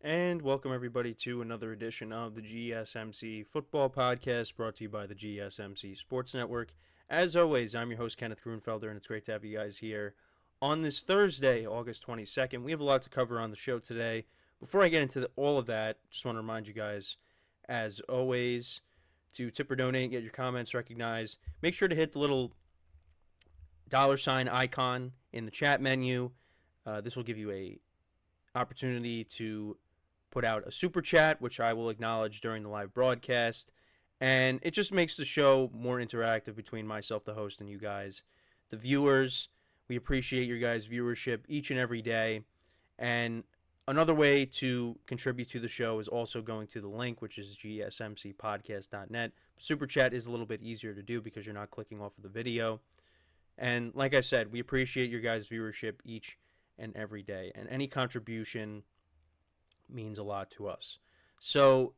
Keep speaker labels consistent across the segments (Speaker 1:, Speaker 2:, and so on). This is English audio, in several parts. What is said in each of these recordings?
Speaker 1: And welcome everybody to another edition of the GSMC Football Podcast brought to you by the GSMC Sports Network. As always, I'm your host Kenneth Grunfelder, and it's great to have you guys here on this Thursday, August 22nd. We have a lot to cover on the show today. Before I get into all of that, just want to remind you guys, as always, to tip or donate and get your comments recognized. Make sure to hit the little $ icon in the chat menu. This will give you a opportunity to put out a super chat, which I will acknowledge during the live broadcast. And it just makes the show more interactive between myself, the host, and you guys, the viewers. We appreciate your guys' viewership each and every day. And another way to contribute to the show is also going to the link, which is GSMCPodcast.net. Super chat is a little bit easier to do because you're not clicking off of the video. And like I said, we appreciate your guys' viewership each and every day. And any contribution means a lot to us. So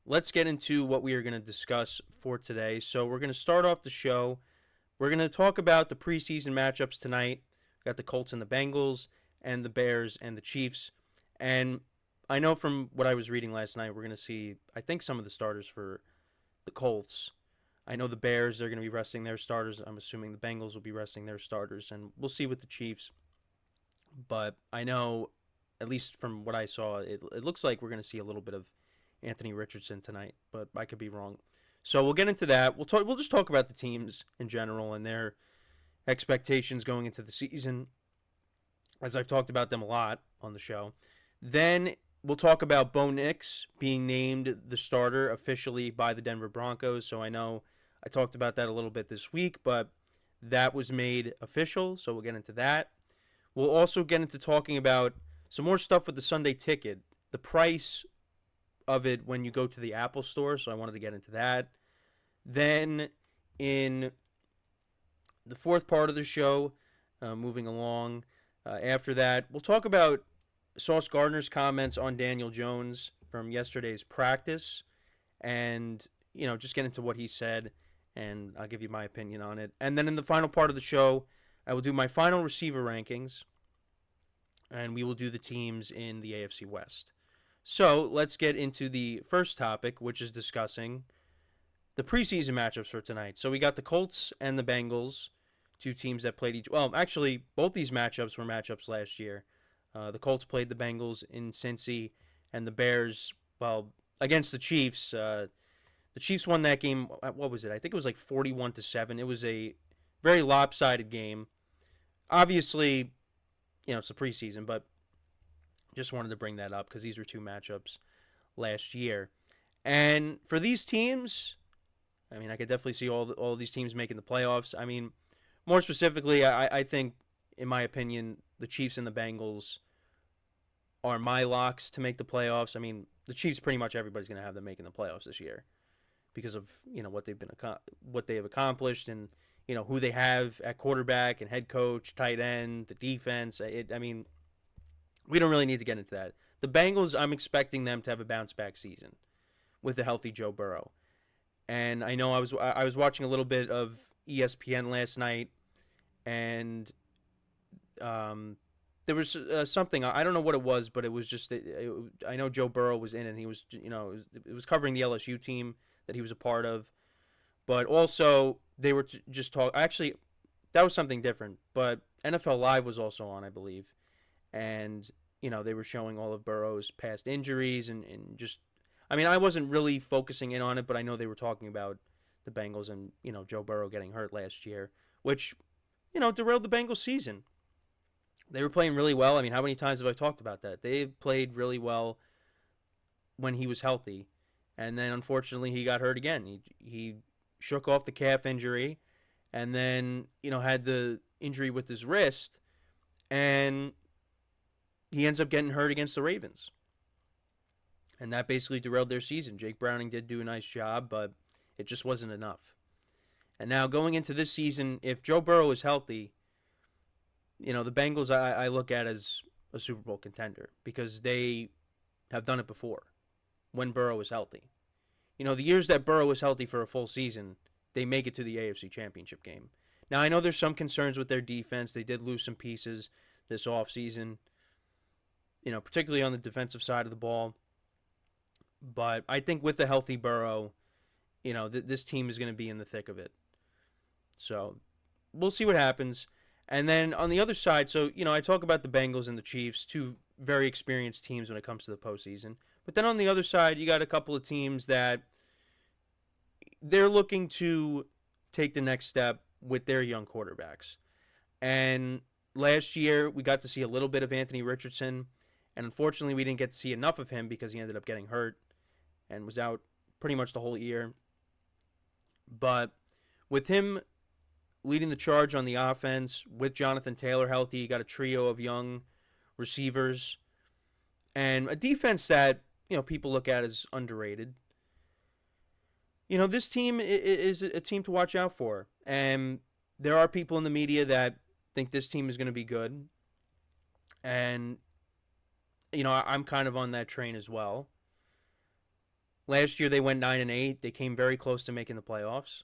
Speaker 1: let's get into what we are going to discuss for today. So we're going to start off the show. We're going to talk about the preseason matchups tonight. We got the Colts and the Bengals, and the Bears and the Chiefs. And I know from what I was reading last night, we're going to see, I think, some of the starters for the Colts. I know the Bears, they're going to be resting their starters. I'm assuming the Bengals will be resting their starters. And we'll see with the Chiefs. But I know, at least from what I saw, it looks like we're going to see a little bit of Anthony Richardson tonight, but I could be wrong. So we'll get into that. We'll just talk about the teams in general and their expectations going into the season, as I've talked about them a lot on the show. Then we'll talk about Bo Nix being named the starter officially by the Denver Broncos. So I know I talked about that a little bit this week, but that was made official, so we'll get into that. We'll also get into talking about some more stuff with the Sunday ticket, the price of it when you go to the Apple store, so I wanted to get into that. Then in the fourth part of the show, moving along, after that, we'll talk about Sauce Gardner's comments on Daniel Jones from yesterday's practice and, just get into what he said, and I'll give you my opinion on it. And then in the final part of the show, I will do my final receiver rankings, and we will do the teams in the AFC West. So let's get into the first topic, which is discussing the preseason matchups for tonight. So we got the Colts and the Bengals, two teams that played each. Well, actually, both these matchups were matchups last year. The Colts played the Bengals in Cincy, and the Bears, against the Chiefs. The Chiefs won that game. What was it? I think it was like 41-7. It was a very lopsided game. Obviously, it's the preseason, but just wanted to bring that up because these were two matchups last year. And for these teams, I could definitely see all these teams making the playoffs. More specifically, I think, in my opinion, the Chiefs and the Bengals are my locks to make the playoffs. The Chiefs, pretty much everybody's going to have them making the playoffs this year because of what they have accomplished and who they have at quarterback and head coach, tight end, the defense. We don't really need to get into that. The Bengals, I'm expecting them to have a bounce back season with a healthy Joe Burrow. And I know I was watching a little bit of ESPN last night, and there was something, I don't know what it was, but it was just I know Joe Burrow was in it, and he was it was covering the LSU team that he was a part of, but also they were just talking. Actually, that was something different, but NFL Live was also on, I believe, and they were showing all of Burrow's past injuries and just. I wasn't really focusing in on it, but I know they were talking about the Bengals and, Joe Burrow getting hurt last year, which, derailed the Bengals season. They were playing really well. How many times have I talked about that? They played really well when he was healthy, and then unfortunately he got hurt again. He shook off the calf injury, and then, had the injury with his wrist, and he ends up getting hurt against the Ravens. And that basically derailed their season. Jake Browning did do a nice job, but it just wasn't enough. And now going into this season, if Joe Burrow is healthy, the Bengals I look at as a Super Bowl contender because they have done it before when Burrow is healthy. The years that Burrow was healthy for a full season, they make it to the AFC Championship game. Now, I know there's some concerns with their defense. They did lose some pieces this offseason. particularly on the defensive side of the ball. But I think with the healthy Burrow, this team is going to be in the thick of it. So we'll see what happens. And then on the other side, so, I talk about the Bengals and the Chiefs, two very experienced teams when it comes to the postseason. But then on the other side, you got a couple of teams that they're looking to take the next step with their young quarterbacks. And last year, we got to see a little bit of Anthony Richardson. And unfortunately, we didn't get to see enough of him because he ended up getting hurt and was out pretty much the whole year. But with him leading the charge on the offense, with Jonathan Taylor healthy, you got a trio of young receivers and a defense that, people look at as underrated. This team is a team to watch out for. And there are people in the media that think this team is going to be good. And, I'm kind of on that train as well. Last year they went 9-8. They came very close to making the playoffs.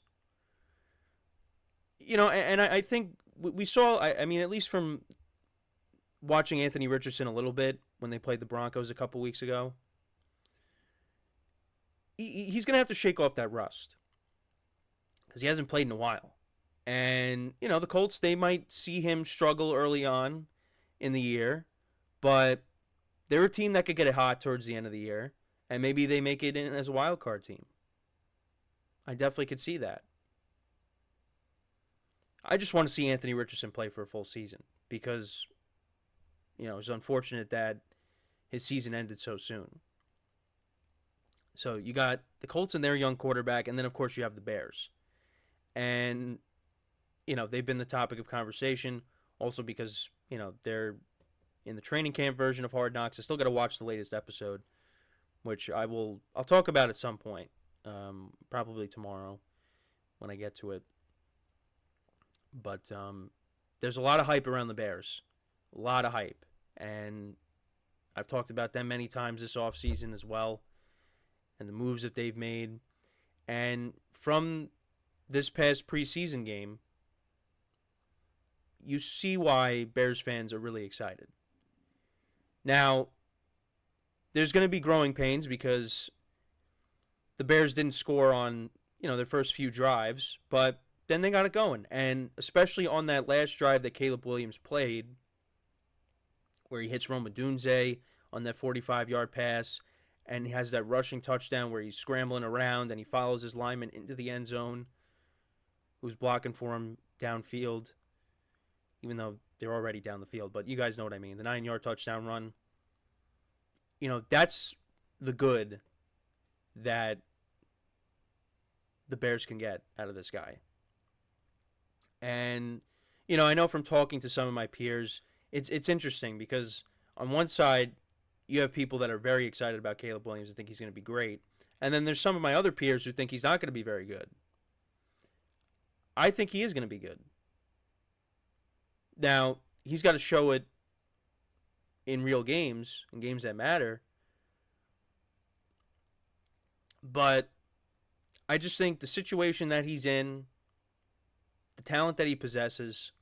Speaker 1: And I think we saw, I mean, at least from watching Anthony Richardson a little bit when they played the Broncos a couple weeks ago, he's going to have to shake off that rust because he hasn't played in a while. And, the Colts, they might see him struggle early on in the year, but they're a team that could get it hot towards the end of the year, and maybe they make it in as a wild card team. I definitely could see that. I just want to see Anthony Richardson play for a full season because, it's unfortunate that his season ended so soon. So you got the Colts and their young quarterback, and then, of course, you have the Bears. And, they've been the topic of conversation also because, they're in the training camp version of Hard Knocks. I still got to watch the latest episode, which I'll talk about at some point, probably tomorrow when I get to it. But there's a lot of hype around the Bears, a lot of hype, and I've talked about them many times this offseason as well, and the moves that they've made. And from this past preseason game, you see why Bears fans are really excited. Now, there's going to be growing pains because the Bears didn't score on, their first few drives, but then they got it going. And especially on that last drive that Caleb Williams played, where he hits Rome Odunze on that 45-yard pass, and he has that rushing touchdown where he's scrambling around and he follows his lineman into the end zone, who's blocking for him downfield, even though they're already down the field. But you guys know what I mean. The 9-yard touchdown run. That's the good that the Bears can get out of this guy. And, I know from talking to some of my peers, it's interesting because on one side, you have people that are very excited about Caleb Williams and think he's going to be great. And then there's some of my other peers who think he's not going to be very good. I think he is going to be good. Now, he's got to show it in real games, in games that matter. But I just think the situation that he's in, the talent that he possesses,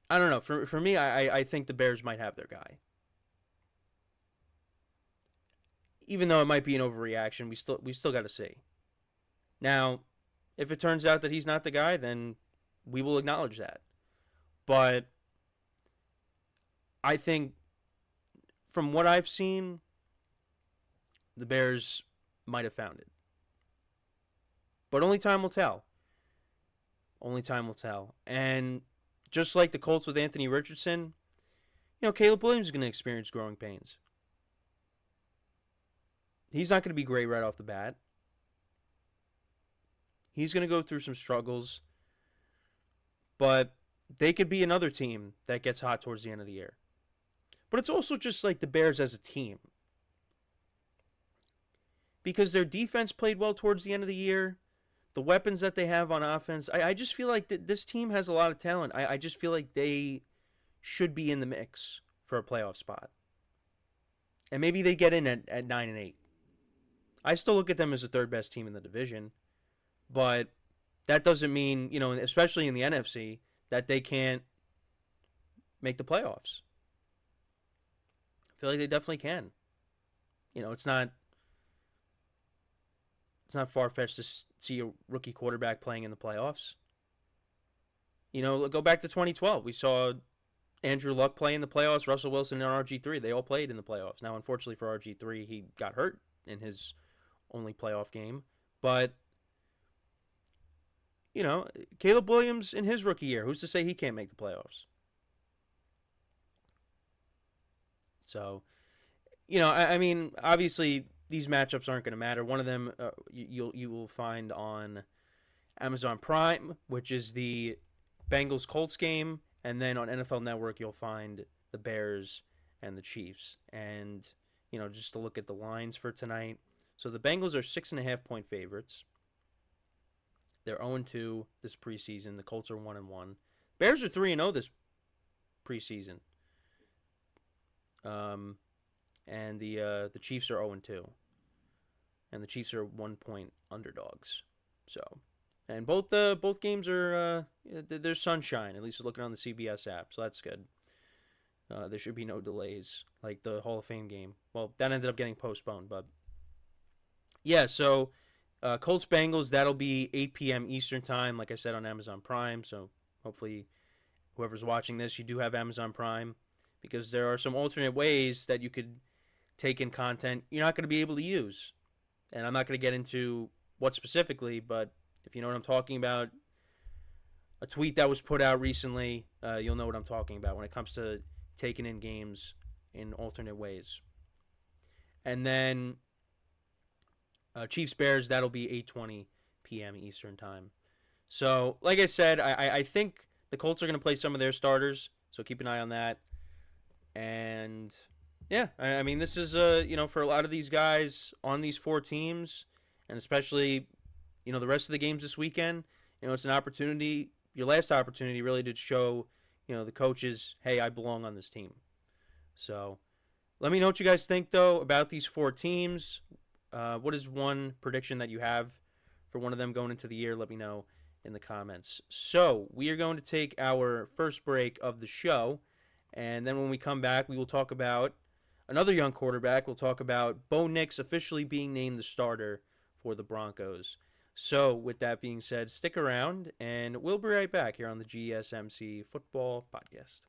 Speaker 1: I don't know. For me, I think the Bears might have their guy. Even though it might be an overreaction, we still got to see. Now, if it turns out that he's not the guy, then we will acknowledge that. But I think from what I've seen, the Bears might have found it. But only time will tell. Only time will tell. And just like the Colts with Anthony Richardson, Caleb Williams is going to experience growing pains. He's not going to be great right off the bat. He's going to go through some struggles. But they could be another team that gets hot towards the end of the year. But it's also just like the Bears as a team. Because their defense played well towards the end of the year. The weapons that they have on offense, I just feel like this team has a lot of talent. I just feel like they should be in the mix for a playoff spot. And maybe they get in at 9-8. I still look at them as the third best team in the division. But that doesn't mean, especially in the NFC, that they can't make the playoffs. feel like they definitely can. It's not far fetched to see a rookie quarterback playing in the playoffs. Go back to 2012. We saw Andrew Luck play in the playoffs, Russell Wilson and RG3. They all played in the playoffs. Now, unfortunately for RG3, he got hurt in his only playoff game. But, Caleb Williams in his rookie year, who's to say he can't make the playoffs? So, I mean, obviously these matchups aren't going to matter. One of them you will find on Amazon Prime, which is the Bengals Colts game, and then on NFL Network you'll find the Bears and the Chiefs. And just to look at the lines for tonight, so the Bengals are 6.5-point favorites. They're 0-2 this preseason. The Colts are 1-1. Bears are 3-0 this preseason. And the Chiefs are 0-2, and the Chiefs are 1-point underdogs. So, and both games are there's sunshine. At least looking on the CBS app, so that's good. There should be no delays like the Hall of Fame game. Well, that ended up getting postponed, but yeah. So, Colts Bengals, that'll be 8 p.m. Eastern time, like I said, on Amazon Prime. So hopefully, whoever's watching this, you do have Amazon Prime, because there are some alternate ways that you could take in content you're not going to be able to use. And I'm not going to get into what specifically, but if you know what I'm talking about, a tweet that was put out recently, you'll know what I'm talking about when it comes to taking in games in alternate ways. And then Chiefs Bears, that'll be 8:20 p.m. Eastern time. So, like I said, I think the Colts are going to play some of their starters, so keep an eye on that. And yeah, I mean, this is for a lot of these guys on these four teams, and especially the rest of the games this weekend. It's an opportunity, your last opportunity, really, to show the coaches, hey, I belong on this team. So let me know what you guys think though about these four teams. What is one prediction that you have for one of them going into the year? Let me know in the comments. So we are going to take our first break of the show, and then when we come back, we will talk about another young quarterback. We'll talk about Bo Nix officially being named the starter for the Broncos. So with that being said, stick around, and we'll be right back here on the GSMC Football Podcast.